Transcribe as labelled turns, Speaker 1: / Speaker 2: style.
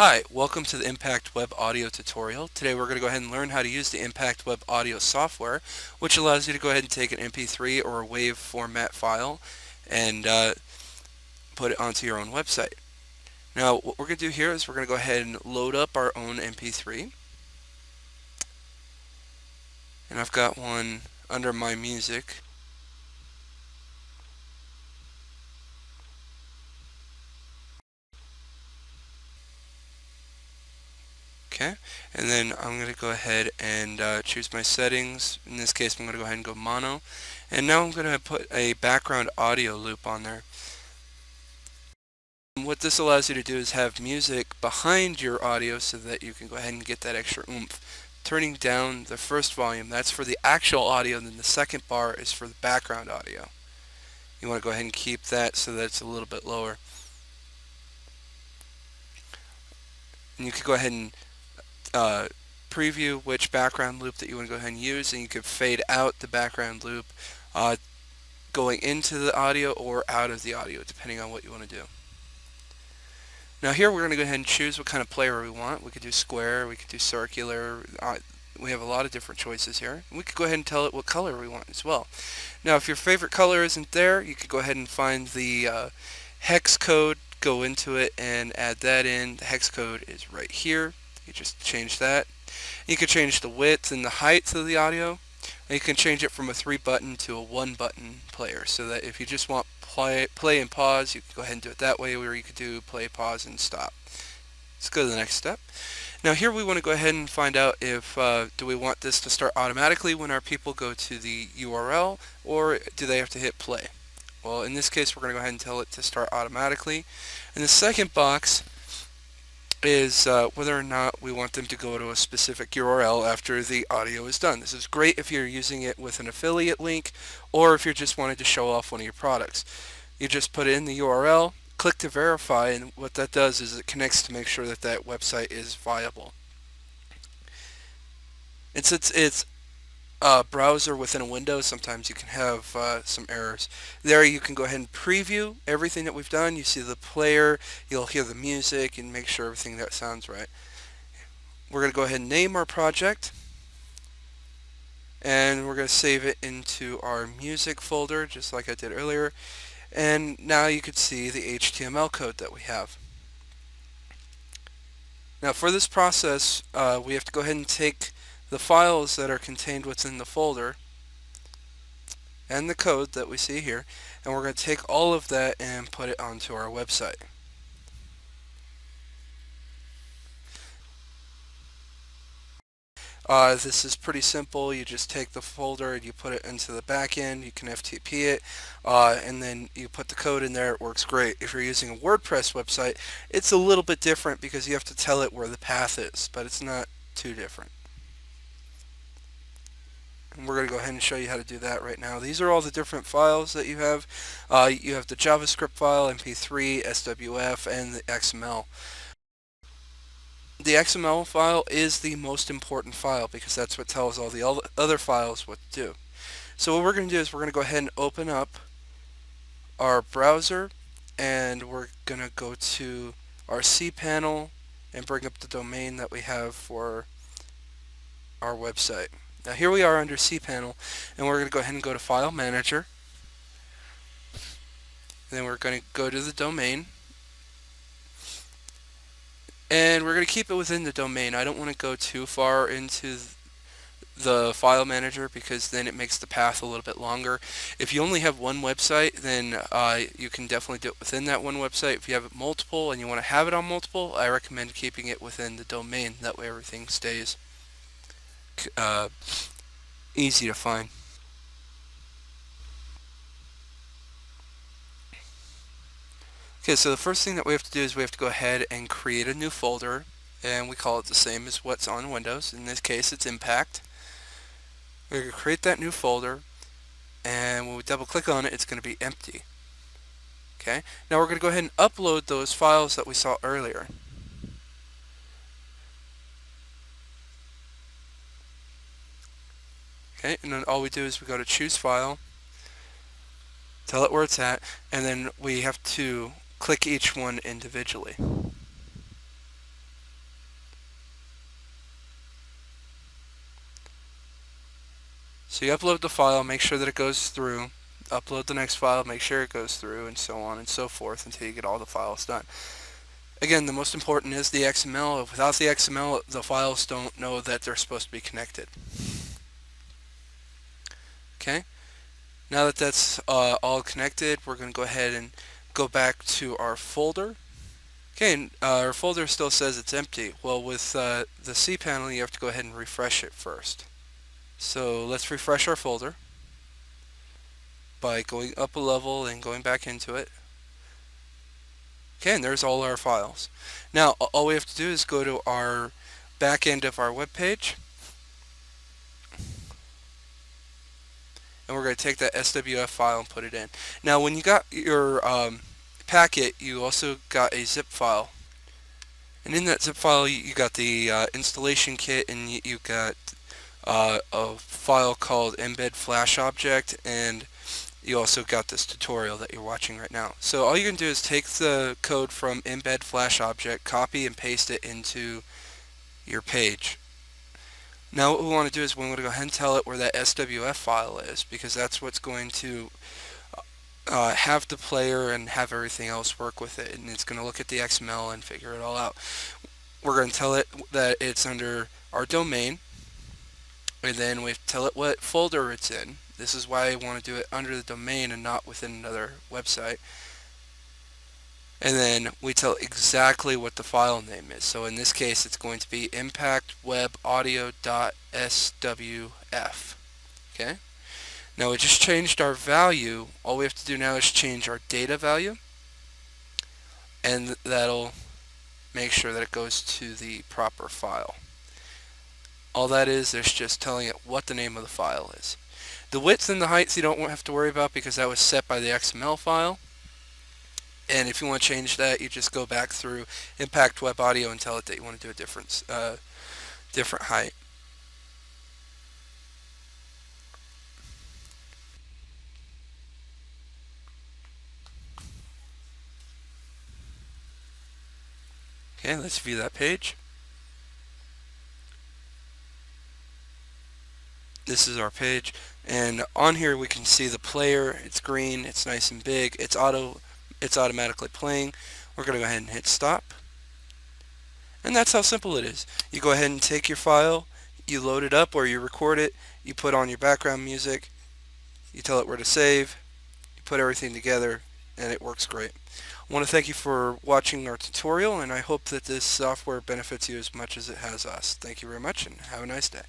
Speaker 1: Hi, welcome to the Impact Web Audio tutorial. Today we're going to go ahead and learn how to use the Impact Web Audio software, which allows you to go ahead and take an MP3 or a WAV format file and put it onto your own website. Now what we're going to do here is we're going to go ahead and load up our own MP3. And I've got one under my music. Okay, and then I'm going to go ahead and choose my settings. In this case, I'm going to go ahead and go mono. And now I'm going to put a background audio loop on there. What this allows you to do is have music behind your audio so that you can go ahead and get that extra oomph. Turning down the first volume, that's for the actual audio, and then the second bar is for the background audio. You want to go ahead and keep that so that it's a little bit lower. And you could go ahead and preview which background loop that you want to go ahead and use, and you could fade out the background loop going into the audio or out of the audio, depending on what you want to do. Now here we're going to go ahead and choose what kind of player we want. We could do square, we could do circular. We have a lot of different choices here. We could go ahead and tell it what color we want as well. Now if your favorite color isn't there, you could go ahead and find the hex code, go into it and add that in. The hex code is right here. You just change that. You can change the width and the height of the audio. And you can change it from a 3-button to a 1-button player, so that if you just want play and pause, you can go ahead and do it that way, or you could do play, pause, and stop. Let's go to the next step. Now here we want to go ahead and find out if do we want this to start automatically when our people go to the URL, or do they have to hit play? Well, in this case, we're going to go ahead and tell it to start automatically. And the second box is whether or not we want them to go to a specific URL after the audio is done. This is great if you're using it with an affiliate link, or if you're just wanting to show off one of your products. You just put in the URL, click to verify, and what that does is it connects to make sure that that website is viable. And since it's browser within a window, sometimes you can have some errors. There you can go ahead and preview everything that we've done. You see the player, you'll hear the music, and make sure everything that sounds right. We're going to go ahead and name our project, and we're going to save it into our music folder just like I did earlier. And now you can see the HTML code that we have. Now for this process, we have to go ahead and take the files that are contained within the folder and the code that we see here, and we're going to take all of that and put it onto our website. This is pretty simple. You just take the folder and you put it into the back end. You can FTP it, and then you put the code in there. It works great. If you're using a WordPress website, it's a little bit different because you have to tell it where the path is, but it's not too different. And we're going to go ahead and show you how to do that right now. These are all the different files that you have. You have the JavaScript file, MP3, SWF, and the XML. The XML file is the most important file because that's what tells all the other files what to do. So what we're going to do is we're going to go ahead and open up our browser, and we're going to go to our cPanel and bring up the domain that we have for our website. Now here we are under cPanel, and we're going to go ahead and go to File Manager, and then we're going to go to the domain, and we're going to keep it within the domain. I don't want to go too far into the file manager because then it makes the path a little bit longer. If you only have one website, then you can definitely do it within that one website. If you have multiple and you want to have it on multiple, I recommend keeping it within the domain. That way everything stays easy to find. Okay, so the first thing that we have to do is we have to go ahead and create a new folder, and we call it the same as what's on Windows. In this case, it's Impact. We're going to create that new folder, and when we double click on it, it's going to be empty. Okay, now we're going to go ahead and upload those files that we saw earlier. Okay, and then all we do is we go to choose file, tell it where it's at, and then we have to click each one individually. So you upload the file, make sure that it goes through, upload the next file, make sure it goes through, and so on and so forth until you get all the files done. Again, the most important is the XML. Without the XML, the files don't know that they're supposed to be connected. Okay? Now that that's all connected, we're going to go ahead and go back to our folder. Okay, and our folder still says it's empty. Well, with the cPanel, you have to go ahead and refresh it first. So let's refresh our folder by going up a level and going back into it. Okay, and there's all our files. Now, all we have to do is go to our back end of our web page, and we're going to take that SWF file and put it in. Now, when you got your packet, you also got a zip file. And in that zip file, you got the installation kit, and you got a file called embed flash object, and you also got this tutorial that you're watching right now. So all you can do is take the code from embed flash object, copy and paste it into your page. Now what we want to do is we want to go ahead and tell it where that SWF file is, because that's what's going to have the player and have everything else work with it, and it's going to look at the XML and figure it all out. We're going to tell it that it's under our domain, and then we tell it what folder it's in. This is why I want to do it under the domain and not within another website. And then we tell exactly what the file name is. So in this case, it's going to be impactwebaudio.swf. Okay? Now we just changed our value. All we have to do now is change our data value, and that'll make sure that it goes to the proper file. All that is just telling it what the name of the file is. The width and the height you don't have to worry about, because that was set by the XML file. And if you want to change that, you just go back through Impact Web Audio and tell it that you want to do a different height. Okay, let's view that page. This is our page, and on here we can see the player. It's green, it's nice and big, it's automatically playing. We're going to go ahead and hit stop. And that's how simple it is. You go ahead and take your file, you load it up or you record it, you put on your background music, you tell it where to save, you put everything together, and it works great. I want to thank you for watching our tutorial, and I hope that this software benefits you as much as it has us. Thank you very much, and have a nice day.